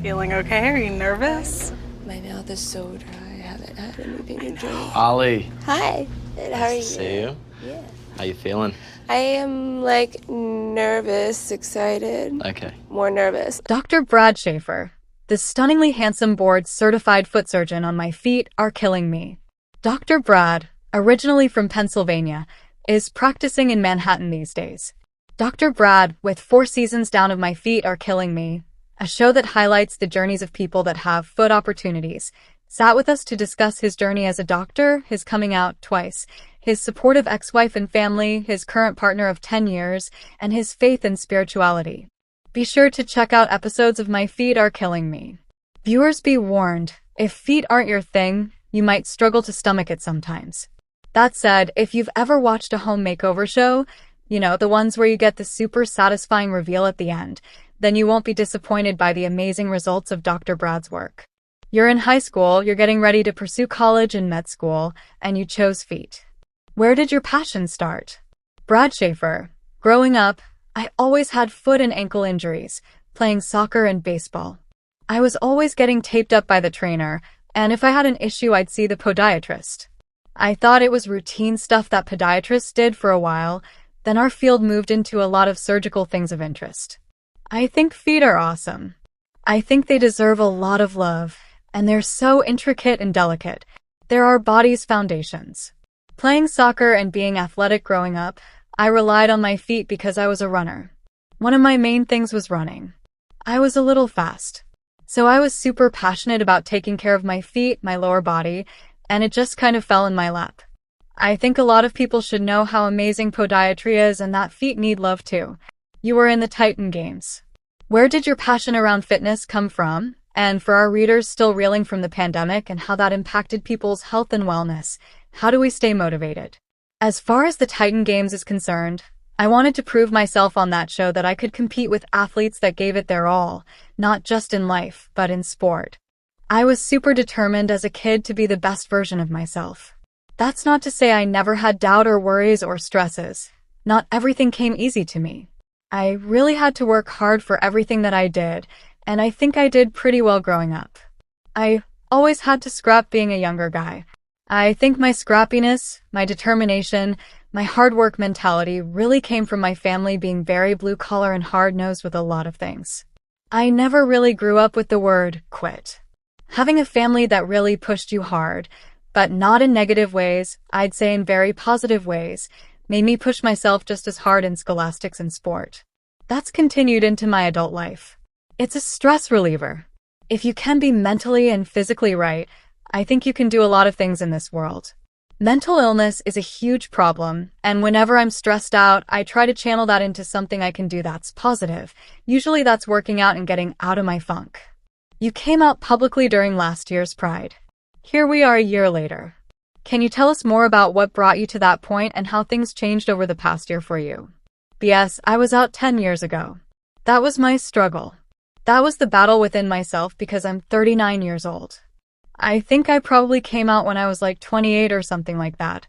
Feeling okay? Are you nervous? My mouth is so dry. I haven't had anything to drink. Ollie. Hi. Good. How are you? Nice to see you. Yeah. How you feeling? I am like nervous, excited. Okay. More nervous. Dr. Brad Schaefer, the stunningly handsome board-certified foot surgeon on my feet, are killing me. Dr. Brad, originally from Pennsylvania, is practicing in Manhattan these days. Dr. Brad, with 4 seasons down of My Feet Are Killing Me, a show that highlights the journeys of people that have foot opportunities, sat with us to discuss his journey as a doctor, his coming out twice, his supportive ex-wife and family, his current partner of 10 years, and his faith and spirituality. Be sure to check out episodes of My Feet Are Killing Me. Viewers, be warned, if feet aren't your thing, you might struggle to stomach it sometimes. That said, if you've ever watched a home makeover show, you know, the ones where you get the super satisfying reveal at the end, then you won't be disappointed by the amazing results of Dr. Brad's work. You're in high school, you're getting ready to pursue college and med school, and you chose feet. Where did your passion start? Brad Schaefer. Growing up, I always had foot and ankle injuries, playing soccer and baseball. I was always getting taped up by the trainer, and if I had an issue, I'd see the podiatrist. I thought it was routine stuff that podiatrists did for a while, then our field moved into a lot of surgical things of interest. I think feet are awesome. I think they deserve a lot of love, and they're so intricate and delicate. They're our body's foundations. Playing soccer and being athletic growing up, I relied on my feet because I was a runner. One of my main things was running. I was a little fast. So I was super passionate about taking care of my feet, my lower body, and it just kind of fell in my lap. I think a lot of people should know how amazing podiatry is and that feet need love too. You were in the Titan Games. Where did your passion around fitness come from? And for our readers still reeling from the pandemic and how that impacted people's health and wellness, how do we stay motivated? As far as the Titan Games is concerned, I wanted to prove myself on that show that I could compete with athletes that gave it their all, not just in life, but in sport. I was super determined as a kid to be the best version of myself. That's not to say I never had doubt or worries or stresses. Not everything came easy to me. I really had to work hard for everything that I did, and I think I did pretty well growing up. I always had to scrap being a younger guy. I think my scrappiness, my determination, my hard work mentality really came from my family being very blue-collar and hard-nosed with a lot of things. I never really grew up with the word quit. Having a family that really pushed you hard, but not in negative ways, I'd say in very positive ways, made me push myself just as hard in scholastics and sport. That's continued into my adult life. It's a stress reliever. If you can be mentally and physically right, I think you can do a lot of things in this world. Mental illness is a huge problem, and whenever I'm stressed out, I try to channel that into something I can do that's positive. Usually that's working out and getting out of my funk. You came out publicly during last year's Pride. Here we are a year later. Can you tell us more about what brought you to that point and how things changed over the past year for you? BS, I was out 10 years ago. That was my struggle. That was the battle within myself because I'm 39 years old. I think I probably came out when I was like 28 or something like that.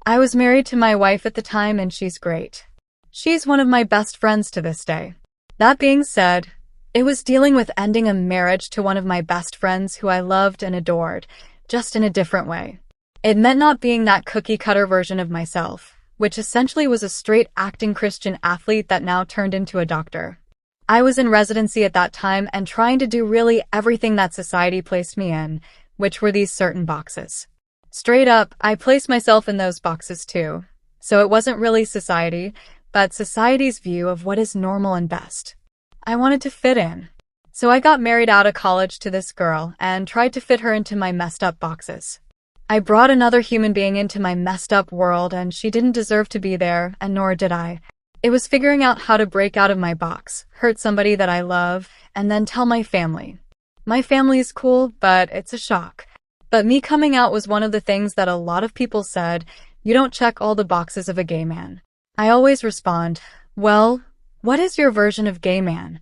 I was married to my wife at the time and she's great. She's one of my best friends to this day. That being said, it was dealing with ending a marriage to one of my best friends who I loved and adored, just in a different way. It meant not being that cookie-cutter version of myself, which essentially was a straight acting Christian athlete that now turned into a doctor. I was in residency at that time and trying to do really everything that society placed me in, which were these certain boxes. Straight up, I placed myself in those boxes too. So it wasn't really society, but society's view of what is normal and best. I wanted to fit in. So I got married out of college to this girl and tried to fit her into my messed up boxes. I brought another human being into my messed up world and she didn't deserve to be there, and nor did I. It was figuring out how to break out of my box, hurt somebody that I love, and then tell my family. My family's cool, but it's a shock. But me coming out was one of the things that a lot of people said, you don't check all the boxes of a gay man. I always respond, well, what is your version of gay man?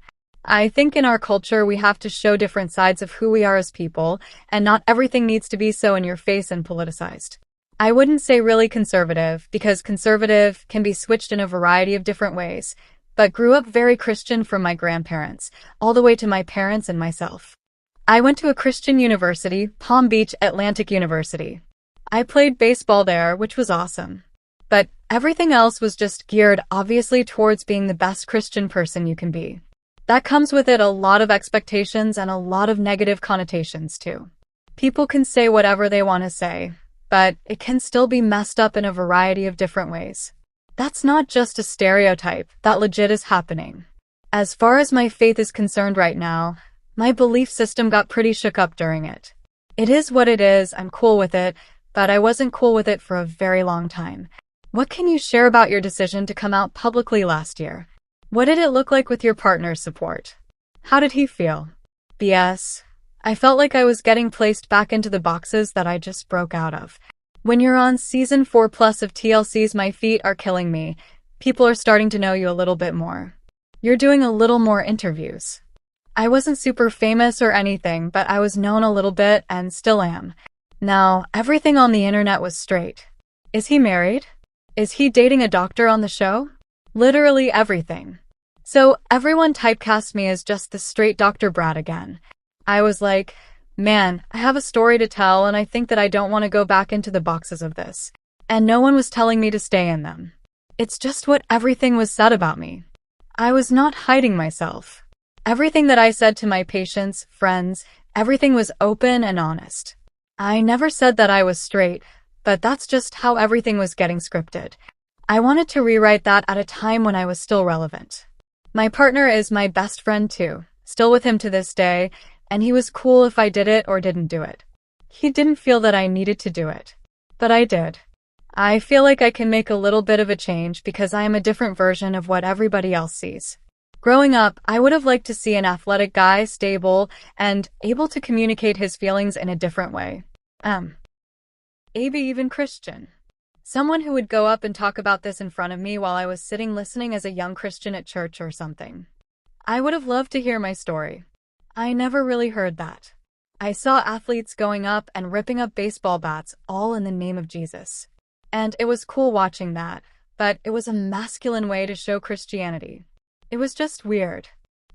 I think in our culture we have to show different sides of who we are as people, and not everything needs to be so in your face and politicized. I wouldn't say really conservative, because conservative can be switched in a variety of different ways, but grew up very Christian from my grandparents, all the way to my parents and myself. I went to a Christian university, Palm Beach Atlantic University. I played baseball there, which was awesome. But everything else was just geared obviously towards being the best Christian person you can be. That comes with it a lot of expectations and a lot of negative connotations too. People can say whatever they want to say, but it can still be messed up in a variety of different ways. That's not just a stereotype, that legit is happening. As far as my faith is concerned right now, my belief system got pretty shook up during it. It is what it is, I'm cool with it, but I wasn't cool with it for a very long time. What can you share about your decision to come out publicly last year? What did it look like with your partner's support? How did he feel? BS. I felt like I was getting placed back into the boxes that I just broke out of. When you're on season 4+ of TLC's My Feet Are Killing Me, people are starting to know you a little bit more. You're doing a little more interviews. I wasn't super famous or anything, but I was known a little bit and still am. Now, everything on the internet was straight. Is he married? Is he dating a doctor on the show? Literally everything. So everyone typecast me as just the straight Dr. Brad again. I was like, man, I have a story to tell and I think that I don't want to go back into the boxes of this. And no one was telling me to stay in them. It's just what everything was said about me. I was not hiding myself. Everything that I said to my patients, friends, everything was open and honest. I never said that I was straight, but that's just how everything was getting scripted. I wanted to rewrite that at a time when I was still relevant. My partner is my best friend too, still with him to this day, and he was cool if I did it or didn't do it. He didn't feel that I needed to do it. But I did. I feel like I can make a little bit of a change because I am a different version of what everybody else sees. Growing up, I would have liked to see an athletic guy, stable, and able to communicate his feelings in a different way. Maybe even Christian. Someone who would go up and talk about this in front of me while I was sitting listening as a young Christian at church or something. I would have loved to hear my story. I never really heard that. I saw athletes going up and ripping up baseball bats all in the name of Jesus. And it was cool watching that, but it was a masculine way to show Christianity. It was just weird.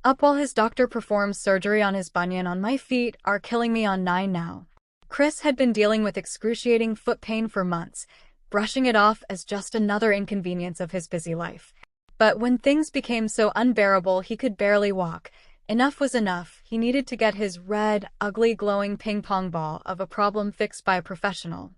Up while his doctor performs surgery on his bunion on My Feet Are Killing Me on 9 now. Chris had been dealing with excruciating foot pain for months, brushing it off as just another inconvenience of his busy life. But when things became so unbearable he could barely walk, enough was enough. He needed to get his red, ugly, glowing ping-pong ball of a problem fixed by a professional.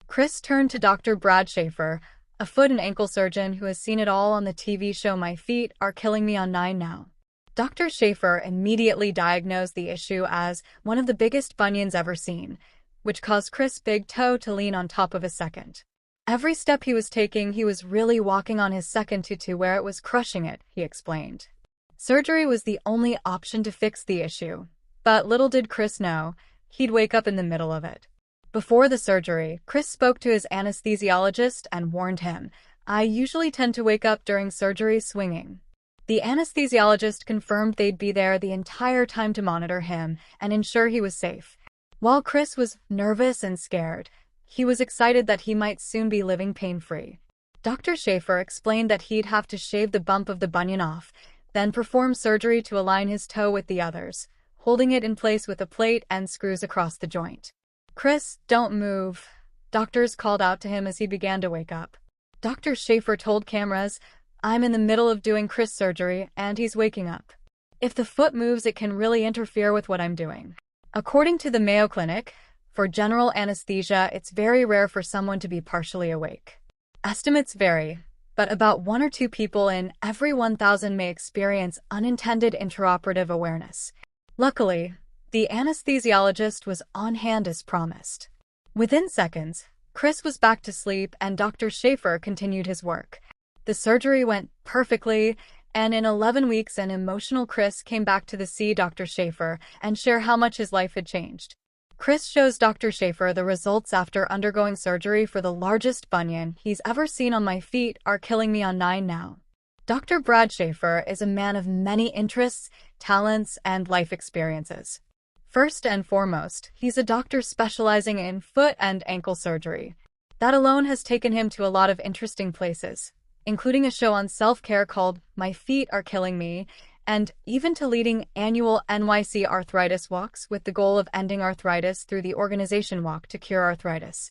Chris turned to Dr. Brad Schaefer, a foot and ankle surgeon who has seen it all on the TV show My Feet Are Killing Me on 9 now. Dr. Schaefer immediately diagnosed the issue as one of the biggest bunions ever seen, which caused Chris' big toe to lean on top of his second. Every step he was taking, he was really walking on his second to where it was crushing it, he explained. Surgery was the only option to fix the issue, but little did Chris know, he'd wake up in the middle of it. Before the surgery, Chris spoke to his anesthesiologist and warned him, "I usually tend to wake up during surgery swinging." The anesthesiologist confirmed they'd be there the entire time to monitor him and ensure he was safe. While Chris was nervous and scared, he was excited that he might soon be living pain-free. Dr. Schaefer explained that he'd have to shave the bump of the bunion off, then perform surgery to align his toe with the others, holding it in place with a plate and screws across the joint. "Chris, don't move," doctors called out to him as he began to wake up. Dr. Schaefer told cameras, "I'm in the middle of doing Chris surgery, and he's waking up. If the foot moves, it can really interfere with what I'm doing." According to the Mayo Clinic, for general anesthesia, it's very rare for someone to be partially awake. Estimates vary, but about 1 or 2 people in every 1,000 may experience unintended intraoperative awareness. Luckily, the anesthesiologist was on hand as promised. Within seconds, Chris was back to sleep and Dr. Schaefer continued his work. The surgery went perfectly, and in 11 weeks an emotional Chris came back to see Dr. Schaefer and share how much his life had changed. Chris shows Dr. Schaefer the results after undergoing surgery for the largest bunion he's ever seen on My Feet Are Killing Me on 9 now. Dr. Brad Schaefer is a man of many interests, talents, and life experiences. First and foremost, he's a doctor specializing in foot and ankle surgery. That alone has taken him to a lot of interesting places, including a show on self-care called My Feet Are Killing Me, and even to leading annual NYC arthritis walks with the goal of ending arthritis through the organization Walk to Cure Arthritis.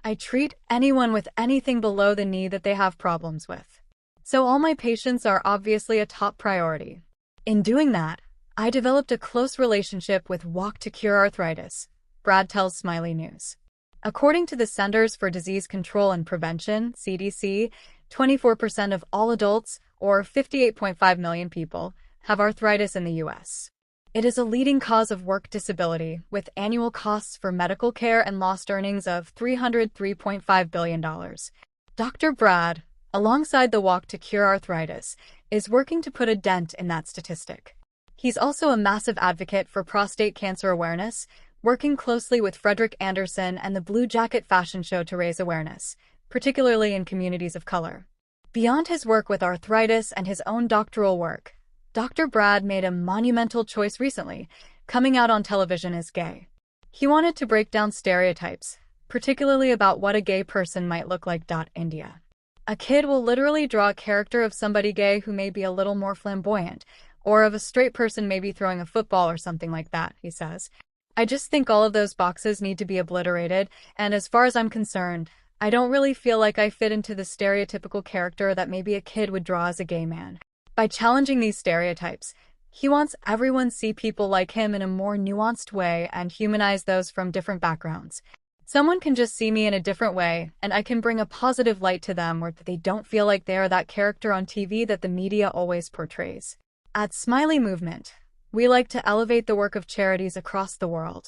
I treat anyone with anything below the knee that they have problems with. So all my patients are obviously a top priority. In doing that, I developed a close relationship with Walk to Cure Arthritis, Brad tells Smiley News. According to the Centers for Disease Control and Prevention, CDC, 24% of all adults, or 58.5 million people, have arthritis in the U.S. It is a leading cause of work disability, with annual costs for medical care and lost earnings of $303.5 billion. Dr. Brad, alongside the Walk to Cure Arthritis, is working to put a dent in that statistic. He's also a massive advocate for prostate cancer awareness, working closely with Frederick Anderson and the Blue Jacket Fashion Show to raise awareness, particularly in communities of color. Beyond his work with arthritis and his own doctoral work, Dr. Brad made a monumental choice recently, coming out on television as gay. He wanted to break down stereotypes, particularly about what a gay person might look like. India. A kid will literally draw a character of somebody gay who may be a little more flamboyant, or of a straight person maybe throwing a football or something like that, he says. I just think all of those boxes need to be obliterated, and as far as I'm concerned, I don't really feel like I fit into the stereotypical character that maybe a kid would draw as a gay man. By challenging these stereotypes, he wants everyone to see people like him in a more nuanced way and humanize those from different backgrounds. Someone can just see me in a different way, and I can bring a positive light to them where they don't feel like they are that character on TV that the media always portrays. At Smiley Movement, we like to elevate the work of charities across the world.